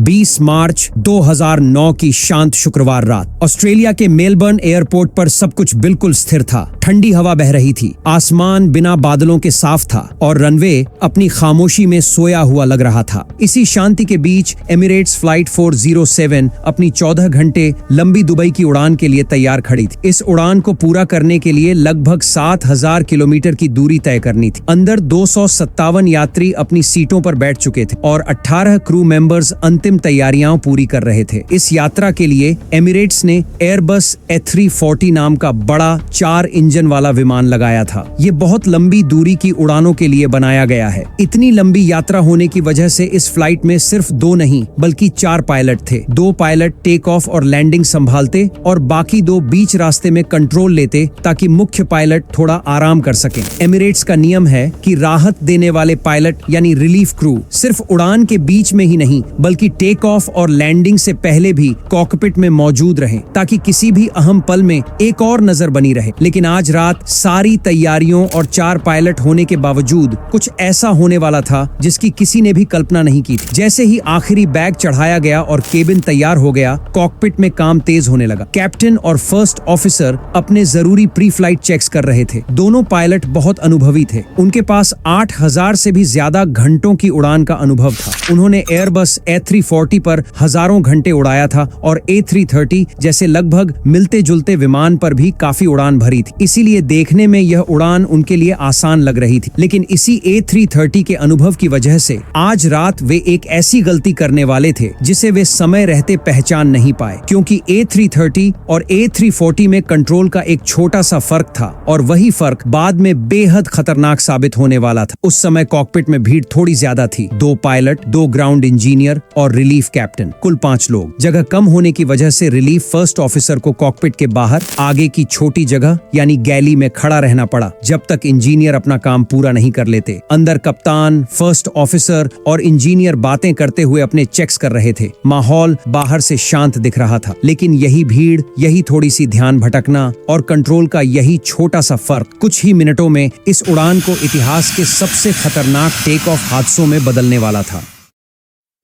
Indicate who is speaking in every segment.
Speaker 1: 20 मार्च 2009 की शांत शुक्रवार रात ऑस्ट्रेलिया के मेलबर्न एयरपोर्ट पर सब कुछ बिल्कुल स्थिर था। ठंडी हवा बह रही थी, आसमान बिना बादलों के साफ था और रनवे अपनी खामोशी में सोया हुआ लग रहा था। इसी शांति के बीच एमिरेट्स फ्लाइट 407 अपनी 14 घंटे लंबी दुबई की उड़ान के लिए तैयार खड़ी थी। इस उड़ान को पूरा करने के लिए लगभग 7000 किलोमीटर की दूरी तय करनी थी। अंदर 257 यात्री अपनी सीटों पर बैठ चुके थे और 18 क्रू मेंबर्स अंतिम तैयारियां पूरी कर रहे थे। इस यात्रा के लिए एमिरेट्स ने एयरबस A340 नाम का बड़ा 4 इंजन वाला विमान लगाया था। ये बहुत लंबी दूरी की उड़ानों के लिए बनाया गया है। इतनी लंबी यात्रा होने की वजह से इस फ्लाइट में सिर्फ 2 नहीं बल्कि 4 पायलट थे। 2 पायलट टेक ऑफ और लैंडिंग संभालते और बाकी 2 बीच रास्ते में कंट्रोल लेते ताकि मुख्य पायलट थोड़ा आराम कर सकें। एमिरेट्स का नियम है कि राहत देने वाले पायलट यानी रिलीफ क्रू सिर्फ उड़ान के बीच में ही नहीं बल्कि टेक ऑफ और लैंडिंग से पहले भी कॉकपिट में मौजूद रहें ताकि किसी भी अहम पल में एक और नजर बनी रहे। लेकिन आज रात सारी तैयारियों और 4 पायलट होने के बावजूद कुछ ऐसा होने वाला था जिसकी किसी ने भी कल्पना नहीं की थी। जैसे ही आखिरी बैग चढ़ाया गया और केबिन तैयार हो गया, कॉकपिट में काम तेज होने लगा। कैप्टन और फर्स्ट ऑफिसर अपने जरूरी प्री फ्लाइट चेक्स कर रहे थे। दोनों पायलट बहुत अनुभवी थे। उनके पास 8000 से भी ज्यादा घंटों की उड़ान का अनुभव था। उन्होंने एयरबस A340 पर हजारों घंटे उड़ाया था और A330 जैसे लगभग मिलते जुलते विमान पर भी काफी उड़ान भरी थी। इसीलिए देखने में यह उड़ान उनके लिए आसान लग रही थी। लेकिन इसी A330 के अनुभव की वजह से आज रात वे एक ऐसी गलती करने वाले थे जिसे वे समय रहते पहचान नहीं पाए, क्योंकि A330 और A340 में कंट्रोल का एक छोटा सा फर्क था और वही फर्क बाद में बेहद खतरनाक साबित होने वाला था। उस समय कॉकपिट में भीड़ थोड़ी ज्यादा थी। 2 पायलट, 2 ग्राउंड इंजीनियर और रिलीफ कैप्टन, कुल 5 लोग। जगह कम होने की वजह से रिलीफ फर्स्ट ऑफिसर को कॉकपिट के बाहर आगे की छोटी जगह यानी गैली में खड़ा रहना पड़ा जब तक इंजीनियर अपना काम पूरा नहीं कर लेते। अंदर कप्तान, फर्स्ट ऑफिसर और इंजीनियर बातें करते हुए अपने चेक्स कर रहे थे। माहौल बाहर से शांत दिख रहा था, लेकिन यही भीड़, यही थोड़ी सी ध्यान भटकना और कंट्रोल का यही छोटा सा फर्क कुछ ही मिनटों में इस उड़ान को इतिहास के सबसे खतरनाक टेक ऑफ हादसों में बदलने वाला था।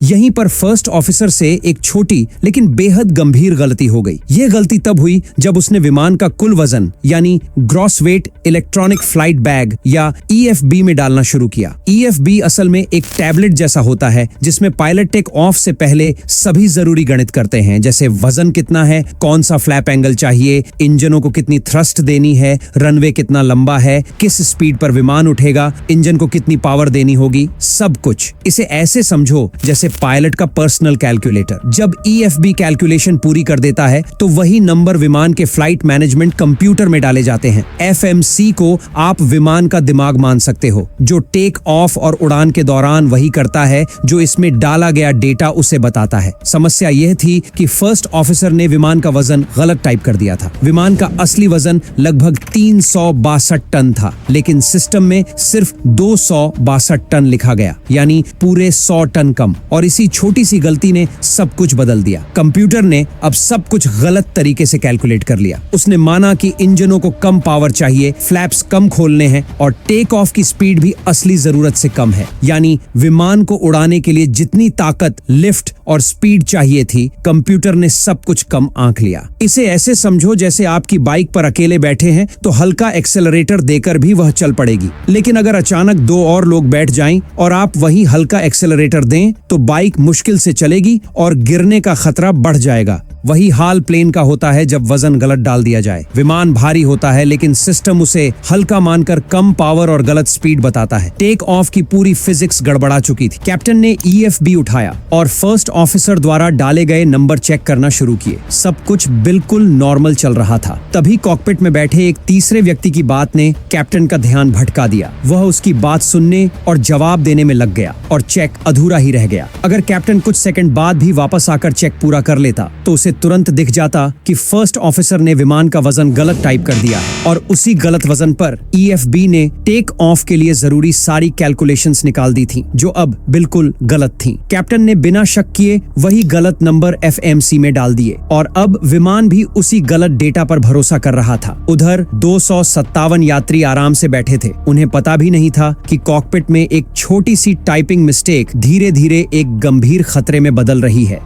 Speaker 1: यहीं पर फर्स्ट ऑफिसर से एक छोटी लेकिन बेहद गंभीर गलती हो गई। यह गलती तब हुई जब उसने विमान का कुल वजन यानी gross weight electronic flight bag या EFB में डालना शुरू किया। EFB असल में एक टैबलेट जैसा होता है जिसमें पायलट टेक ऑफ से पहले सभी जरूरी गणित करते हैं, जैसे वजन कितना है, कौन सा फ्लैप एंगल चाहिए, इंजनों को कितनी थ्रस्ट देनी है, रनवे कितना लंबा है, किस स्पीड पर विमान उठेगा, इंजन को कितनी पावर देनी होगी, सब कुछ। इसे ऐसे समझो जैसे पायलट का पर्सनल कैलकुलेटर। जब EFB कैलकुलेशन पूरी कर देता है तो वही नंबर विमान के फ्लाइट मैनेजमेंट कंप्यूटर में डाले जाते हैं। FMC को आप विमान का दिमाग मान सकते हो, जो टेक ऑफ और उड़ान के दौरान वही करता है जो इसमें डाला गया डेटा उसे बताता है। समस्या यह थी कि फर्स्ट ऑफिसर ने विमान का वजन गलत टाइप कर दिया था। विमान का असली वजन लगभग 362 टन था, लेकिन सिस्टम में सिर्फ 262 टन लिखा गया, यानी पूरे 100 टन कम। और इसी छोटी सी गलती ने सब कुछ बदल दिया। कंप्यूटर ने अब सब कुछ गलत तरीके से कैलकुलेट कर लिया। उसने माना कि इंजनों को कम पावर चाहिए, फ्लैप्स कम खोलने हैं और टेक ऑफ की स्पीड भी असली जरूरत से कम है, यानी विमान को उड़ाने के लिए जितनी ताकत, लिफ्ट और स्पीड चाहिए थी, कंप्यूटर ने सब कुछ कम आंक लिया। इसे ऐसे समझो जैसे आपकी बाइक पर अकेले बैठे हैं तो हल्का एक्सेलरेटर देकर भी वह चल पड़ेगी, लेकिन अगर अचानक 2 और लोग बैठ जाएं और आप वही हल्का एक्सेलरेटर दें तो बाइक मुश्किल से चलेगी और गिरने का खतरा बढ़ जाएगा। वही हाल प्लेन का होता है जब वजन गलत डाल दिया जाए। विमान भारी होता है लेकिन सिस्टम उसे हल्का मानकर कम पावर और गलत स्पीड बताता है। टेक ऑफ की पूरी फिजिक्स गड़बड़ा चुकी थी। कैप्टन ने EFB उठाया और फर्स्ट ऑफिसर द्वारा डाले गए नंबर चेक करना शुरू किए। सब कुछ बिल्कुल नॉर्मल चल रहा था। तभी कॉकपिट में बैठे एक तीसरे व्यक्ति की बात ने कैप्टन का ध्यान भटका दिया। वह उसकी बात सुनने और जवाब देने में लग गया और चेक अधूरा ही रह गया। अगर कैप्टन कुछ सेकंड बाद भी वापस आकर चेक पूरा कर लेता तो उसे उसे तुरंत दिख जाता कि फर्स्ट ऑफिसर ने विमान का वजन गलत टाइप कर दिया और उसी गलत वजन पर ईएफबी ने टेक ऑफ के लिए जरूरी सारी कैलकुलेशंस निकाल दी थी, जो अब बिल्कुल गलत थी। कैप्टन ने बिना शक किए वही गलत नंबर एफएमसी में डाल दिए और अब विमान भी उसी गलत डेटा पर भरोसा कर रहा था। उधर 257 यात्री आराम से बैठे थे। उन्हें पता भी नहीं था कि कॉकपिट में एक छोटी सी टाइपिंग मिस्टेक धीरे धीरे एक गंभीर खतरे में बदल रही है।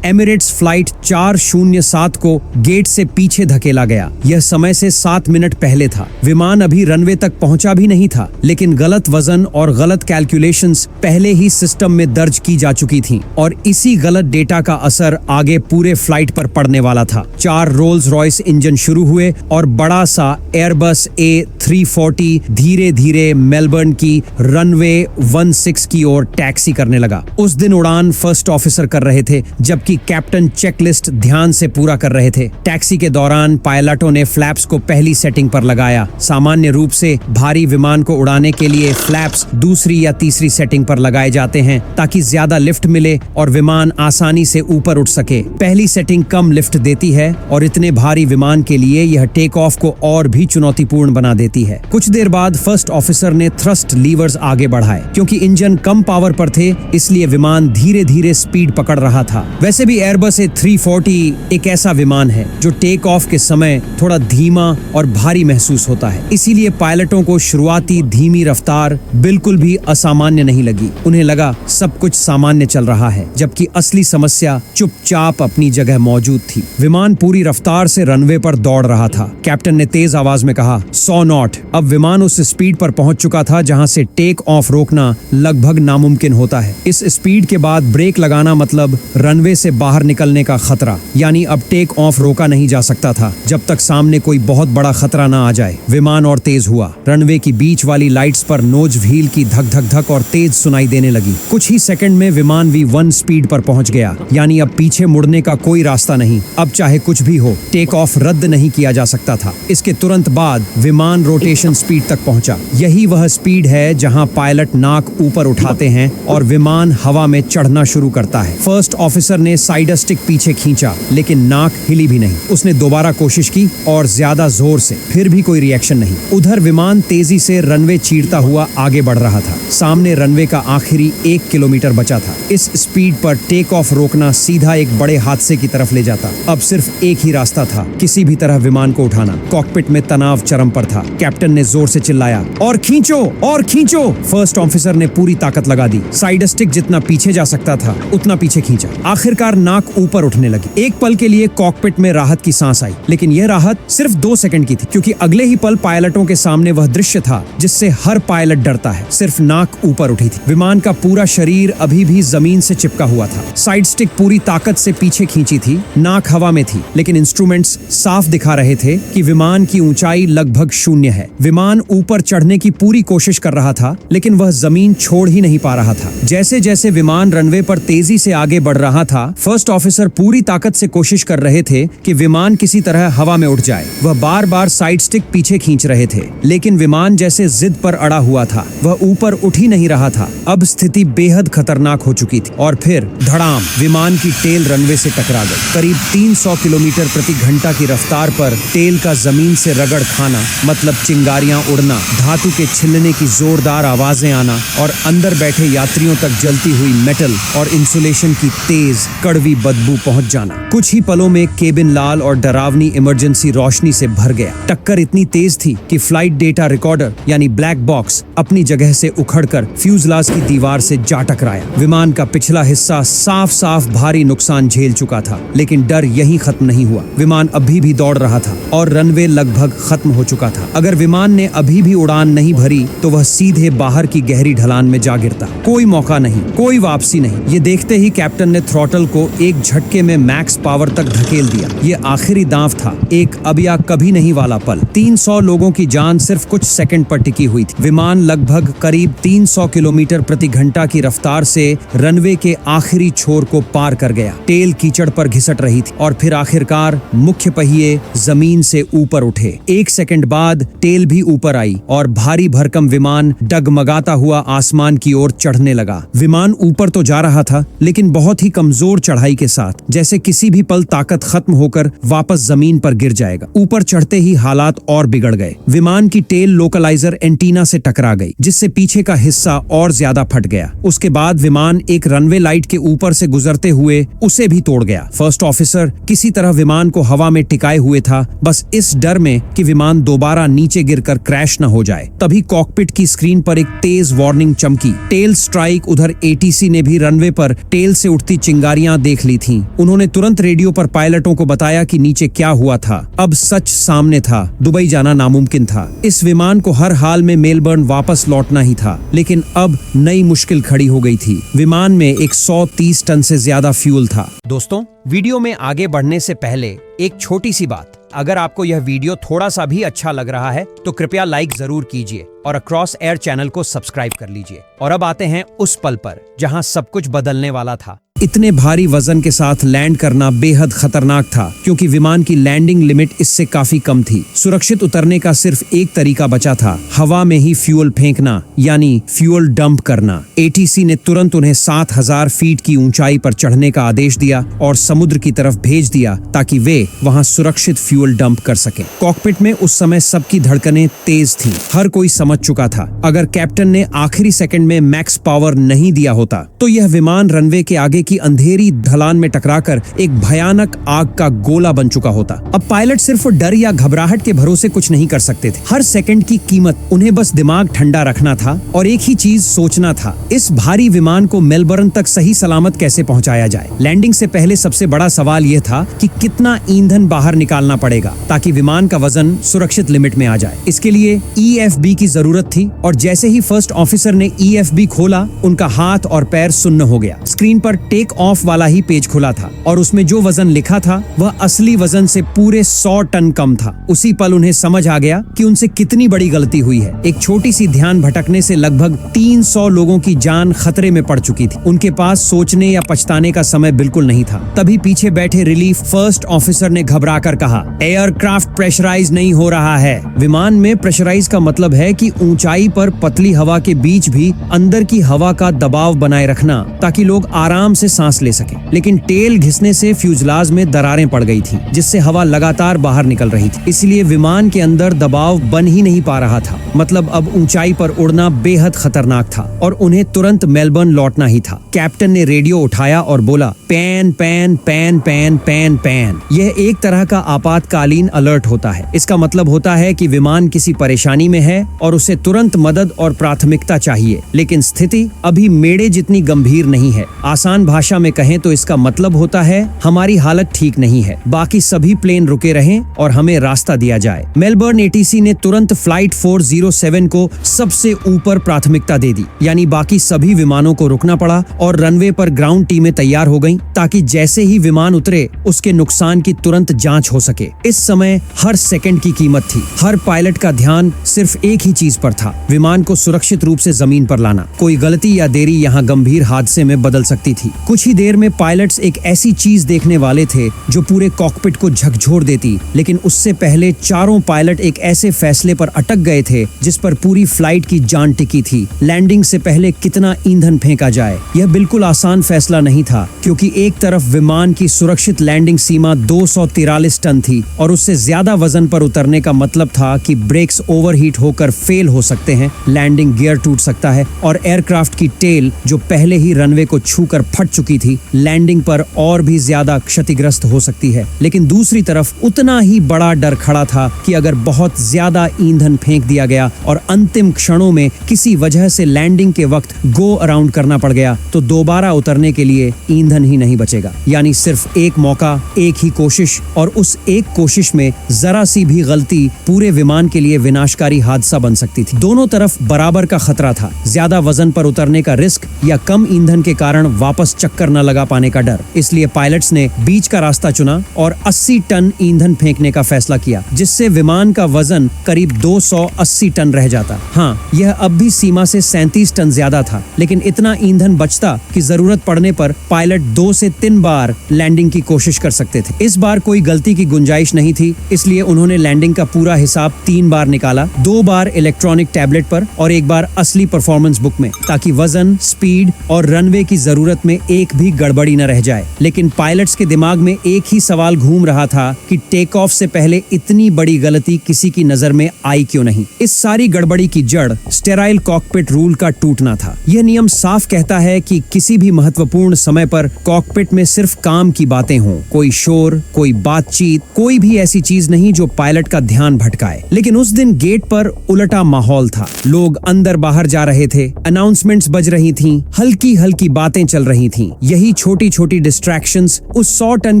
Speaker 1: एमिरेट्स फ्लाइट 407 को गेट से पीछे धकेला गया। यह समय से 7 मिनट पहले था। विमान अभी रनवे तक पहुंचा भी नहीं था, लेकिन गलत वजन और गलत कैलकुलेशंस पहले ही सिस्टम में दर्ज की जा चुकी थीं और इसी गलत डेटा का असर आगे पूरे फ्लाइट पर पड़ने वाला था। 4 रोल्स रॉयस इंजन शुरू हुए और बड़ा सा एयरबस A340 धीरे धीरे मेलबर्न की रनवे 16 की ओर टैक्सी करने लगा। उस दिन उड़ान फर्स्ट ऑफिसर कर रहे थे, जबकि कैप्टन चेकलिस्ट ध्यान से पूरा कर रहे थे। टैक्सी के दौरान पायलटों ने फ्लैप्स को पहली सेटिंग पर लगाया। सामान्य रूप से भारी विमान को उड़ाने के लिए फ्लैप्स दूसरी या तीसरी सेटिंग पर लगाए जाते हैं ताकि ज्यादा लिफ्ट मिले और विमान आसानी से ऊपर उठ सके। पहली सेटिंग कम लिफ्ट देती है और इतने भारी विमान के लिए यह टेक ऑफ को और भी चुनौतीपूर्ण बना देती है। कुछ देर बाद फर्स्ट ऑफिसर ने थ्रस्ट लीवर्स आगे बढ़ाए। क्योंकि इंजन कम पावर पर थे, इसलिए विमान धीरे धीरे स्पीड पकड़ रहा था। वैसे भी एयरबस A340 एक ऐसा विमान है जो टेक ऑफ के समय थोड़ा धीमा और भारी महसूस होता है, इसीलिए पायलटों को शुरुआती धीमी रफ्तार बिल्कुल भी असामान्य नहीं लगी। उन्हें लगा सब कुछ सामान्य चल रहा है, जबकि असली समस्या चुपचाप अपनी जगह मौजूद थी। विमान पूरी रफ्तार से रनवे पर दौड़ रहा था। कैप्टन ने तेज आवाज में कहा, 100 नॉट। अब विमान उस स्पीड पर पहुंच चुका था जहां से टेक ऑफ रोकना लगभग नामुमकिन होता है। इस स्पीड के बाद ब्रेक लगाना मतलब रनवे से बाहर निकलने का खतरा, यानी अब टेक ऑफ रोका नहीं जा सकता था जब तक सामने कोई बहुत बड़ा खतरा ना आ जाए। विमान और तेज हुआ। रनवे की बीच वाली लाइट्स पर नोज व्हील की धक धक धक और तेज सुनाई देने लगी। कुछ ही सेकंड में विमान V1 स्पीड पर पहुंच गया, यानी अब पीछे मुड़ने का कोई रास्ता नहीं। अब चाहे कुछ भी हो, टेक ऑफ रद्द नहीं किया जा सकता था। इसके तुरंत बाद विमान रोटेशन स्पीड तक पहुंचा। यही वह स्पीड है जहां पायलट नाक ऊपर उठाते हैं और विमान हवा में चढ़ना शुरू करता है। फर्स्ट ऑफिसर ने साइड स्टिक पीछे खींचा, लेकिन नाक हिली भी नहीं। उसने दोबारा कोशिश की और ज्यादा जोर से, फिर भी कोई रिएक्शन नहीं। उधर विमान तेजी से रनवे चीरता हुआ आगे बढ़ रहा था। सामने रनवे का आखिरी 1 किलोमीटर बचा था। इस स्पीड पर टेक ऑफ रोकना सीधा एक बड़े हादसे की तरफ ले जाता। अब सिर्फ एक ही रास्ता था, किसी भी तरह विमान को उठाना। कॉकपिट में तनाव चरम पर था। कैप्टन ने जोर से चिल्लाया, और खींचो और खींचो। फर्स्ट ऑफिसर ने पूरी ताकत लगा दी। साइड स्टिक जितना पीछे जा सकता था उतना पीछे खींचा। आखिरकार नाक ऊपर उठने लगी। एक पल के लिए कॉकपिट में राहत की सांस आई, लेकिन यह राहत सिर्फ 2 सेकंड की थी, क्योंकि अगले ही पल पायलटों के सामने वह दृश्य था जिससे हर पायलट डरता है। सिर्फ नाक ऊपर उठी थी। विमान का पूरा शरीर अभी भी जमीन से चिपका हुआ था। साइड स्टिक पूरी ताकत से पीछे खींची थी, नाक हवा में थी, लेकिन इंस्ट्रूमेंट्स साफ दिखा रहे थे कि विमान की ऊंचाई लगभग 0 है। विमान ऊपर चढ़ने की पूरी कोशिश कर रहा था, लेकिन वह जमीन छोड़ ही नहीं पा रहा था। जैसे जैसे विमान रनवे पर तेजी से आगे बढ़ रहा था, फर्स्ट ऑफिसर पूरी ताकत से कोशिश कर रहे थे कि विमान किसी तरह हवा में उठ जाए। वह बार बार साइड स्टिक पीछे खींच रहे थे, लेकिन विमान जैसे जिद पर अड़ा हुआ था। वह ऊपर उठ ही नहीं रहा था। अब स्थिति बेहद खतरनाक हो चुकी थी और फिर धड़ाम, विमान की टेल रनवे से टकरा गई। करीब 300 किलोमीटर प्रति घंटा की रफ्तार पर टेल का जमीन से रगड़ खाना मतलब चिंगारियां उड़ना, धातु के छिलने की जोरदार आवाजें आना और अंदर बैठे यात्रियों तक जलती हुई मेटल और इंसुलेशन की तेज कड़वी बदबू पहुंच जाना। कुछ ही पलों में केबिन लाल और डरावनी इमरजेंसी रोशनी से भर गया। टक्कर इतनी तेज थी कि फ्लाइट डेटा रिकॉर्डर यानी ब्लैक बॉक्स अपनी जगह से उखड़कर फ्यूजलाज की दीवार से जा टकराया। विमान का पिछला हिस्सा साफ साफ भारी नुकसान झेल चुका था, लेकिन डर यहीं खत्म नहीं हुआ। विमान अभी भी दौड़ रहा था और रनवे लगभग खत्म हो चुका था। अगर विमान ने अभी भी उड़ान नहीं भरी तो वह सीधे बाहर की गहरी ढलान में जा गिरता। कोई मौका नहीं, कोई वापसी नहीं। ये देखते ही कैप्टन ने थ्रॉटल को एक झटके में मैक्स पावर तक धकेल दिया। ये आखिरी दांव था, एक अब या कभी नहीं वाला पल। 300 लोगों की जान सिर्फ कुछ सेकंड पर टिकी हुई थी। विमान लगभग करीब 300 किलोमीटर प्रति घंटा की रफ्तार से रनवे के आखिरी छोर को पार कर गया। टेल कीचड़ पर घिसट रही थी और फिर आखिरकार मुख्य पहिए जमीन से ऊपर उठे। 1 सेकंड बाद टेल भी ऊपर आई और भारी भरकम विमान डगमगाता हुआ आसमान की ओर चढ़ने लगा। विमान ऊपर तो जा रहा था, लेकिन बहुत ही कमजोर चढ़ाई के साथ, जैसे किसी भी पल ताकत खत्म होकर वापस जमीन पर गिर जाएगा। ऊपर चढ़ते ही हालात और बिगड़ गए। विमान की टेल लोकलाइजर एंटीना से टकरा गई, जिससे पीछे का हिस्सा और ज्यादा फट गया। उसके बाद विमान एक रनवे लाइट के ऊपर से गुजरते हुए उसे भी तोड़ गया। फर्स्ट ऑफिसर किसी तरह विमान को हवा में टिकाए हुए था, बस इस डर में कि विमान दोबारा नीचे गिरकर क्रैश न हो जाए। तभी कॉकपिट की स्क्रीन पर एक तेज वार्निंग चमकी। Tail strike. उधर एटीसी ने भी रनवे पर टेल से उठती चिंगारियां देख ली थीं। उन्होंने तुरंत रेडियो पर पायलटों को बताया कि नीचे क्या हुआ था। अब सच सामने था, दुबई जाना नामुमकिन था। इस विमान को हर हाल में मेलबर्न वापस लौटना ही था, लेकिन अब नई मुश्किल खड़ी हो गई थी। विमान में 130 टन से ज्यादा फ्यूल था। दोस्तों, वीडियो में आगे बढ़ने से पहले एक छोटी सी बात। अगर आपको यह वीडियो थोड़ा सा भी अच्छा लग रहा है तो कृपया लाइक जरूर कीजिए और अक्रॉस एयर चैनल को सब्सक्राइब कर लीजिए। और अब आते हैं उस पल पर जहां सब कुछ बदलने वाला था। इतने भारी वजन के साथ लैंड करना बेहद खतरनाक था, क्योंकि विमान की लैंडिंग लिमिट इससे काफी कम थी। सुरक्षित उतरने का सिर्फ एक तरीका बचा था, हवा में ही फ्यूल फेंकना, यानी फ्यूल डंप करना। एटीसी ने तुरंत उन्हें 7000 फीट की ऊंचाई पर चढ़ने का आदेश दिया और समुद्र की तरफ भेज दिया, ताकि वे वहां सुरक्षित फ्यूल डंप कर सके। कॉकपिट में उस समय सबकी धड़कनें तेज थीं। हर कोई समझ चुका था, अगर कैप्टन ने आखिरी सेकंड में मैक्स पावर नहीं दिया होता तो यह विमान रनवे के आगे की अंधेरी ढलान में टकराकर एक भयानक आग का गोला बन चुका होता। अब पायलट सिर्फ डर या घबराहट के भरोसे कुछ नहीं कर सकते थे। हर सेकंड की कीमत। उन्हें बस दिमाग ठंडा रखना था और एक ही चीज सोचना था, इस भारी विमान को मेलबर्न तक सही सलामत कैसे पहुंचाया जाए। लैंडिंग से पहले सबसे बड़ा सवाल यह था कि कितना ईंधन बाहर निकालना पड़ेगा ताकि विमान का वजन सुरक्षित लिमिट में आ जाए। इसके लिए EFB की जरूरत थी, और जैसे ही फर्स्ट ऑफिसर ने EFB खोला, उनका हाथ और पैर सुन्न हो गया। स्क्रीन पर टेक ऑफ वाला ही पेज खुला था और उसमें जो वजन लिखा था वह असली वजन से पूरे 100 टन कम था। उसी पल उन्हें समझ आ गया कि उनसे कितनी बड़ी गलती हुई है। एक छोटी सी ध्यान भटकने से लगभग 300 लोगों की जान खतरे में पड़ चुकी थी। उनके पास सोचने या पछताने का समय बिल्कुल नहीं था। तभी पीछे बैठे रिलीफ फर्स्ट ऑफिसर ने घबरा कर कहा, एयरक्राफ्ट प्रेशराइज नहीं हो रहा है। विमान में प्रेशराइज का मतलब है कि ऊंचाई पर पतली हवा के बीच भी अंदर की हवा का दबाव बनाए रखना, ताकि लोग आराम से सांस ले सके। लेकिन टेल घिसने से फ्यूजलाज में दरारें पड़ गई थी, जिससे हवा लगातार बाहर निकल रही थी। इसलिए विमान के अंदर दबाव बन ही नहीं पा रहा था। मतलब अब ऊंचाई पर उड़ना बेहद खतरनाक था और उन्हें तुरंत मेलबर्न लौटना ही था। कैप्टन ने रेडियो उठाया और बोला, pan pan pan pan pan pan. यह एक तरह का आपातकालीन अलर्ट होता है। इसका मतलब होता है कि विमान किसी परेशानी में है और उसे तुरंत मदद और प्राथमिकता चाहिए। लेकिन स्थिति अभी मेड़े जितनी गंभीर नहीं है। आसान भाषा में कहें तो इसका मतलब होता है हमारी हालत ठीक नहीं है, बाकी सभी प्लेन रुके रहें और हमें रास्ता दिया जाए। मेलबर्न एटीसी ने तुरंत फ्लाइट 407 को सबसे ऊपर प्राथमिकता दे दी, यानी बाकी सभी विमानों को रुकना पड़ा और रनवे पर ग्राउंड टीमें तैयार हो गईं, ताकि जैसे ही विमान उतरे उसके नुकसान की तुरंत जांच हो सके। इस समय हर सेकंड की कीमत थी। हर पायलट का ध्यान सिर्फ एक ही चीज पर था, विमान को सुरक्षित रूप से जमीन पर लाना। कोई गलती या देरी यहाँ गंभीर हादसे में बदल सकती थी। कुछ ही देर में पायलट्स एक ऐसी चीज देखने वाले थे जो पूरे कॉकपिट को झकझोर देती। लेकिन उससे पहले चारों पायलट एक ऐसे फैसले पर अटक गए थे जिस पर पूरी फ्लाइट की जान टिकी थी। लैंडिंग से पहले कितना ईंधन फेंका जाए। यह बिल्कुल आसान फैसला नहीं था, क्योंकि एक तरफ विमान की सुरक्षित लैंडिंग सीमा 243 टन थी और उससे ज्यादा वजन पर उतरने का मतलब था कि ब्रेक्स ओवरहीट होकर फेल हो सकते हैं, लैंडिंग गियर टूट सकता है और एयरक्राफ्ट की टेल जो पहले ही रनवे को छूकर फट चुकी थी, लैंडिंग पर और भी ज्यादा क्षतिग्रस्त हो सकती है। लेकिन दूसरी तरफ उतना ही बड़ा डर खड़ा था कि अगर बहुत ज्यादा ईंधन फेंक दिया गया और अंतिम क्षणों में किसी वजह से लैंडिंग के वक्त गो अराउंड करना पड़ गया तो दोबारा उतरने के लिए ईंधन ही नहीं बचेगा। यानी सिर्फ एक मौका, एक ही कोशिश, और उस एक कोशिश में जरा सी भी गलती पूरे विमान के लिए विनाशकारी हादसा बन सकती थी। दोनों तरफ बराबर का खतरा था, ज्यादा वजन पर उतरने का रिस्क या कम ईंधन के कारण वापस चक्कर न लगा पाने का डर। इसलिए पायलट्स ने बीच का रास्ता चुना और 80 टन ईंधन फेंकने का फैसला किया, जिससे विमान का वजन करीब 280 टन रह जाता। हाँ, यह अब भी सीमा से 37 टन ज्यादा था, लेकिन इतना ईंधन बचता कि जरूरत पड़ने पर पायलट 2 से 3 बार लैंडिंग की कोशिश कर सकते थे। इस बार कोई गलती की गुंजाइश नहीं थी, इसलिए उन्होंने लैंडिंग का पूरा हिसाब 3 बार निकाला, 2 बार इलेक्ट्रॉनिक टैबलेट पर और 1 बार असली परफॉर्मेंस बुक में, ताकि वजन, स्पीड और रनवे की जरूरत में एक भी गड़बड़ी न रह जाए। लेकिन पायलट्स के दिमाग में एक ही सवाल घूम रहा था कि टेक ऑफ से पहले इतनी बड़ी गलती किसी की नजर में आई क्यों नहीं। इस सारी गड़बड़ी की जड़ स्टेराइल कॉकपिट रूल का टूटना था। यह नियम साफ कहता है कि किसी भी महत्वपूर्ण समय पर कॉकपिट में सिर्फ काम की बातें हों, कोई शोर, कोई बातचीत, कोई भी ऐसी चीज नहीं जो पायलट का ध्यान भटकाए। लेकिन उस दिन गेट पर उलटा माहौल था। लोग अंदर बाहर जा रहे थे, अनाउंसमेंट्स बज रही थीं, हल्की हल्की बातें चल रही थीं। यही छोटी छोटी डिस्ट्रैक्शंस उस 100 टन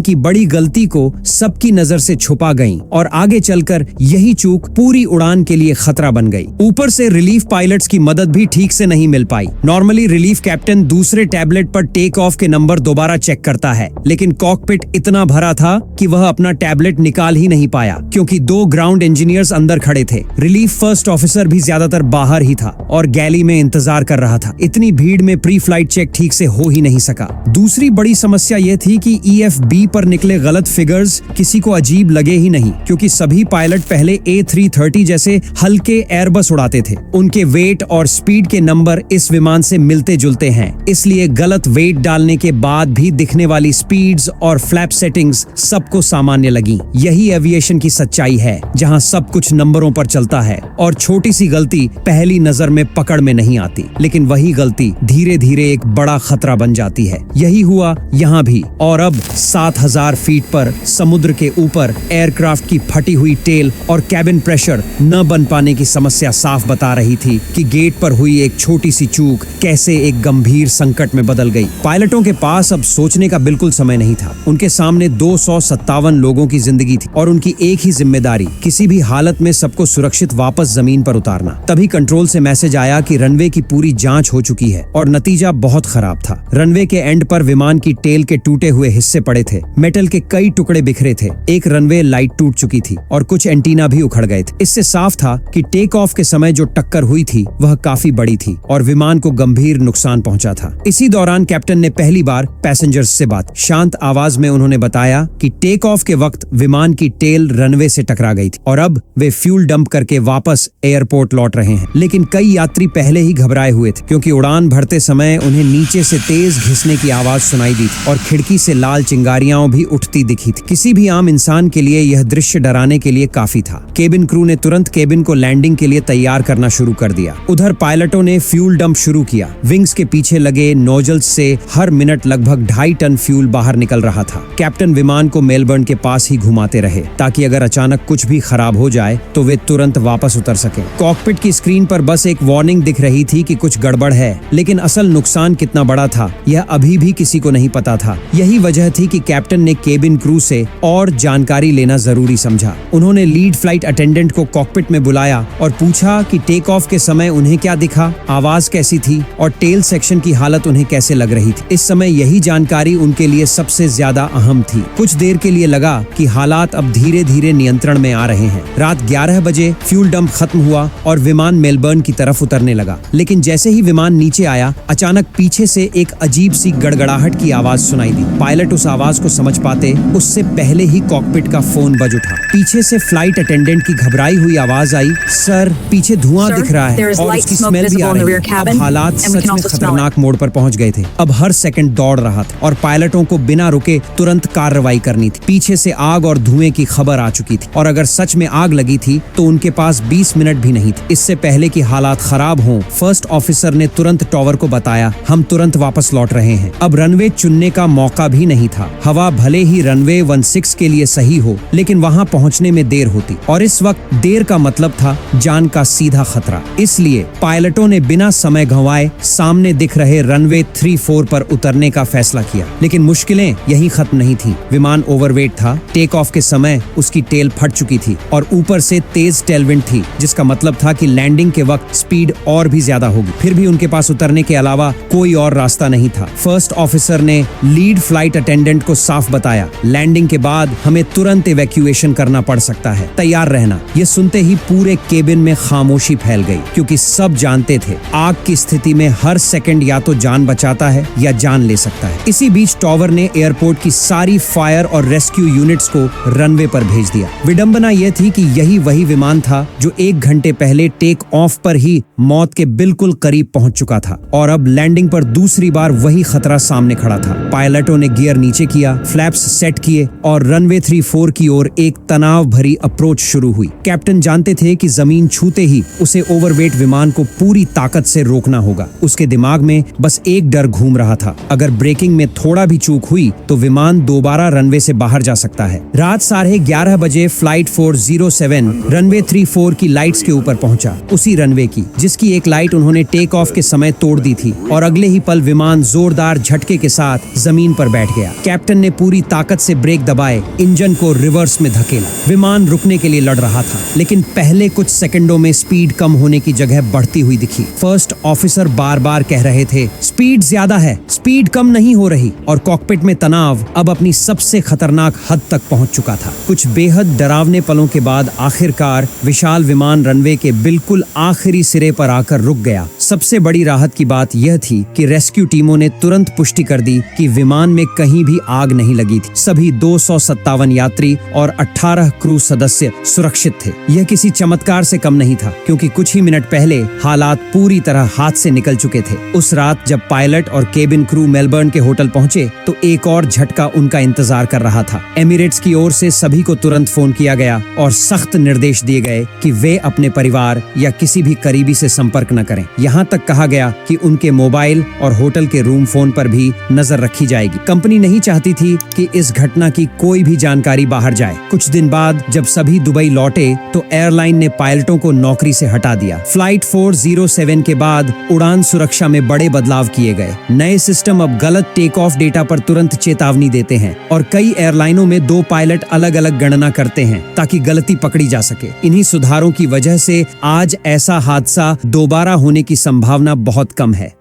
Speaker 1: की बड़ी गलती को सबकी नजर से छुपा गईं और आगे चलकर यही चूक पूरी उड़ान के लिए खतरा बन गई। ऊपर से रिलीफ पायलट्स की मदद भी ठीक से नहीं मिल पाई। नॉर्मली रिलीफ कैप्टन दूसरे टैबलेट पर टेक ऑफ के नंबर दोबारा चेक करता है, लेकिन कॉकपिट इतना भरा था कि वह अपना टैबलेट निकाल ही नहीं पाया, क्योंकि 2 ग्राउंड इंजीनियर्स अंदर खड़े थे। रिलीफ फर्स्ट ऑफिसर भी ज्यादातर बाहर ही था और गैली में इंतजार कर रहा था। इतनी भीड़ में प्री फ्लाइट चेक ठीक से हो ही नहीं सका। दूसरी बड़ी समस्या यह थी कि EFB पर निकले गलत फिगर्स किसी को अजीब लगे ही नहीं, क्योंकि सभी पायलट पहले A330 जैसे हल्के एयरबस उड़ाते थे। उनके वेट और स्पीड के नंबर इस विमान से मिलते जुलते हैं, इसलिए गलत वेट डालने के बाद भी दिखने वाली स्पीड्स और फ्लैप सेटिंग्स सबको सामान्य लगी। यही एविएशन की सच्चाई है, जहां सब कुछ नंबरों पर चलता है और छोटी सी गलती पहली नजर में पकड़ में नहीं आती, लेकिन वही गलती धीरे धीरे एक बड़ा खतरा बन जाती है। यही हुआ यहाँ भी। और अब 7000 फीट पर समुद्र के ऊपर एयरक्राफ्ट की फटी हुई टेल और कैबिन प्रेशर न बन पाने की समस्या साफ बता रही थी कि गेट पर हुई एक छोटी सी चूक कैसे एक गंभीर संकट में बदल गई। पायलटों के पास अब सोचने का बिल्कुल समय नहीं था। उनके सामने 257 लोगों की जिंदगी थी और उनकी एक ही जिम्मेदारी, किसी भी हालत में सबको सुरक्षित वापस जमीन पर उतारना। तभी कंट्रोल से मैसेज आया कि रनवे की पूरी जांच हो चुकी है और नतीजा बहुत खराब था। रनवे के एंड पर विमान की टेल के टूटे हुए हिस्से पड़े थे, मेटल के कई टुकड़े बिखरे थे, एक रनवे लाइट टूट चुकी थी और कुछ एंटीना भी उखड़ गए थे। इससे साफ था कि टेक ऑफ के समय जो टक्कर हुई थी वह काफी बड़ी थी और विमान को गंभीर नुकसान पहुंचा था। इसी दौरान कैप्टन ने पहली बार पैसेंजर्स से बात। शांत आवाज में उन्होंने बताया कि टेक ऑफ के वक्त विमान की टेल रनवे से टकरा गई थी और अब वे फ्यूल डंप करके वापस एयरपोर्ट लौट रहे हैं। लेकिन कई यात्री पहले ही घबराए हुए थे, क्योंकि उड़ान भरते समय उन्हें नीचे से तेज घिसने की आवाज सुनाई दी थी और खिड़की से लाल चिंगारियां भी उठती दिखी थी। किसी भी आम इंसान के लिए यह दृश्य डराने के लिए काफी था। केबिन क्रू ने तुरंत केबिन को लैंडिंग के लिए तैयार करना शुरू कर दिया। उधर पायलटों ने फ्यूल डंप शुरू किया। विंग्स के पीछे लगे नोजल्स से हर मिनट लगभग 2.5 टन फ्यूल बाहर निकल रहा था। कैप्टन विमान को मेलबर्न के पास ही घुमाते रहे, ताकि अगर अचानक कुछ भी खराब हो जाए तो वे तुरंत वापस उतर सके। कॉकपिट की स्क्रीन पर बस एक वार्निंग दिख रही थी कि कुछ गड़बड़ है, लेकिन असल नुकसान कितना बड़ा था यह अभी भी किसी को नहीं पता था। यही वजह थी कि कैप्टन ने केबिन क्रू से और जानकारी लेना जरूरी समझा। उन्होंने लीड फ्लाइट अटेंडेंट को कॉकपिट में बुलाया और पूछा कि टेक ऑफ के समय उन्हें क्या दिखा, आवाज कैसी थी और टेल सेक्शन की हालत उन्हें कैसे लग रही थी। इस समय यही जानकारी उनके लिए सबसे ज्यादा अहम थी। कुछ देर के लिए लगा कि हालात अब धीरे धीरे नियंत्रण में आ रहे हैं। रात 11 बजे फ्यूल डंप खत्म हुआ और विमान मेलबर्न की तरफ उतरने लगा। लेकिन जैसे ही विमान नीचे आया, अचानक पीछे से एक अजीब सी गड़गड़ाहट की आवाज सुनाई दी। पायलट उस आवाज को समझ पाते उससे पहले ही कॉकपिट का फोन बज उठा। पीछे से फ्लाइट अटेंडेंट की घबराई हुई आवाज आई, सर पीछे धुआं दिख रहा है और उसकी स्मेल भी आ रही है। अब हालात सच में खतरनाक मोड़ पर पहुंच गए थे। अब हर सेकंड दौड़ रहा था और पायलटों को बिना रुके तुरंत कार्रवाई करनी थी। पीछे से आग और धुएं की खबर आ चुकी थी और अगर सच में आग लगी थी तो उनके पास 20 मिनट भी नहीं थे। इससे पहले कि हालात खराब हों, फर्स्ट ऑफिसर ने तुरंत टॉवर को बताया, हम तुरंत वापस लौट रहे हैं। अब रनवे चुनने का मौका भी नहीं था। हवा भले ही रनवे 16 के लिए सही हो, लेकिन वहां पहुंचने में देर होती और इस वक्त देर का मतलब था जान का सीधा खतरा। इसलिए पायलटों ने बिना समय गंवाए सामने दिख रहे रनवे 34 पर उतरने का फैसला किया। लेकिन मुश्किलें यहीं खत्म नहीं थी। विमान ओवरवेट था, टेक ऑफ के समय उसकी टेल फट चुकी थी और ऊपर से तेज टेलविंड थी, जिसका मतलब था कि लैंडिंग के वक्त स्पीड और भी ज्यादा होगी। फिर भी उनके पास उतरने के अलावा कोई और रास्ता नहीं था। फर्स्ट ऑफिसर ने लीड फ्लाइट अटेंडेंट को साफ बताया, लैंडिंग के बाद हमें तुरंत इवैक्यूएशन करना पड़ सकता है, तैयार रहना। ये सुनते ही पूरे केबिन में खामोशी फैल गई, क्योंकि सब जानते थे आग की स्थिति में हर सेकंड या तो जान बचाता है या जान ले सकता है। इसी बीच टॉवर ने एयरपोर्ट की सारी फायर और रेस्क्यू यूनिट्स को रनवे पर भेज दिया। विडंबना यह थी कि यही वही विमान था जो 1 घंटे पहले टेक ऑफ पर ही मौत के बिल्कुल करीब पहुंच चुका था और अब लैंडिंग पर दूसरी बार वही वही खतरा सामने खड़ा था। पायलटों ने गियर नीचे किया, फ्लैप्स सेट किए और रनवे 34 की ओर एक तनाव भरी अप्रोच शुरू हुई। कैप्टन जानते थे कि जमीन छूते ही उसे ओवरवेट विमान को पूरी ताकत से रोकना होगा। उसके दिमाग में बस एक डर घूम रहा था, अगर ब्रेकिंग में थोड़ा भी चूक हुई तो विमान दोबारा रनवे से बाहर जा सकता है। रात 11:30 बजे फ्लाइट 407 रनवे 34 की लाइट्स के ऊपर पहुंचा, उसी रनवे की जिसकी एक लाइट उन्होंने टेक ऑफ के समय तोड़ दी थी, और अगले ही पल विमान जोरदार झटके के साथ जमीन पर बैठ गया। कैप्टन ने पूरी ताकत से ब्रेक दबाए, इंजन को रिवर्स में धकेला। विमान रुकने के लिए लड़ रहा था, लेकिन पहले कुछ सेकंडों में स्पीड कम होने की जगह बढ़ती हुई दिखी। फर्स्ट ऑफिसर बार बार कह रहे थे, स्पीड ज्यादा है, स्पीड कम नहीं हो रही, और कॉकपिट में तनाव अब अपनी सबसे खतरनाक हद तक पहुंच चुका था। कुछ बेहद डरावने पलों के बाद आखिरकार विशाल विमान रनवे के बिल्कुल आखिरी सिरे पर आकर रुक गया। सबसे बड़ी राहत की बात यह थी कि रेस्क्यू टीमों ने तुरंत पुष्टि कर दी कि विमान में कहीं भी आग नहीं लगी थी। सभी 257 यात्री और 18 क्रू सदस्य सुरक्षित थे। यह किसी चमत्कार से कम नहीं था, क्योंकि कुछ ही मिनट पहले हालात पूरी तरह हाथ से निकल चुके थे। उस रात जब पायलट और केबिन क्रू मेलबर्न के होटल पहुंचे तो एक और झटका उनका इंतजार कर रहा था। एमिरेट्स की ओर से सभी को तुरंत फोन किया गया और सख्त निर्देश दिए गए कि वे अपने परिवार या किसी भी करीबी से संपर्क न करें। यहाँ तक कहा गया कि उनके मोबाइल और होटल के रूम फोन पर भी नजर रखी जाएगी। कंपनी नहीं चाहती थी कि इस घटना की कोई भी जानकारी बाहर जाए। कुछ दिन बाद जब सभी दुबई लौटे तो एयरलाइन ने पायलटों को नौकरी से हटा दिया। फ्लाइट 407 के बाद उड़ान सुरक्षा में बड़े बदलाव किए गए। नए सिस्टम अब गलत टेक ऑफ डेटा पर तुरंत चेतावनी देते हैं, और कई एयरलाइनों में 2 पायलट अलग अलग गणना करते हैं ताकि गलती पकड़ी जा सके। इन्हीं सुधारों की वजह से आज ऐसा हादसा दोबारा होने की संभावना बहुत कम है।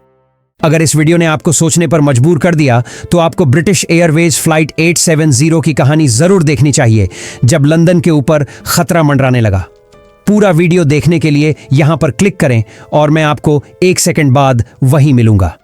Speaker 1: अगर इस वीडियो ने आपको सोचने पर मजबूर कर दिया तो आपको ब्रिटिश एयरवेज फ्लाइट 870 की कहानी जरूर देखनी चाहिए, जब लंदन के ऊपर खतरा मंडराने लगा। पूरा वीडियो देखने के लिए यहां पर क्लिक करें और मैं आपको 1 सेकंड बाद वहीं मिलूंगा।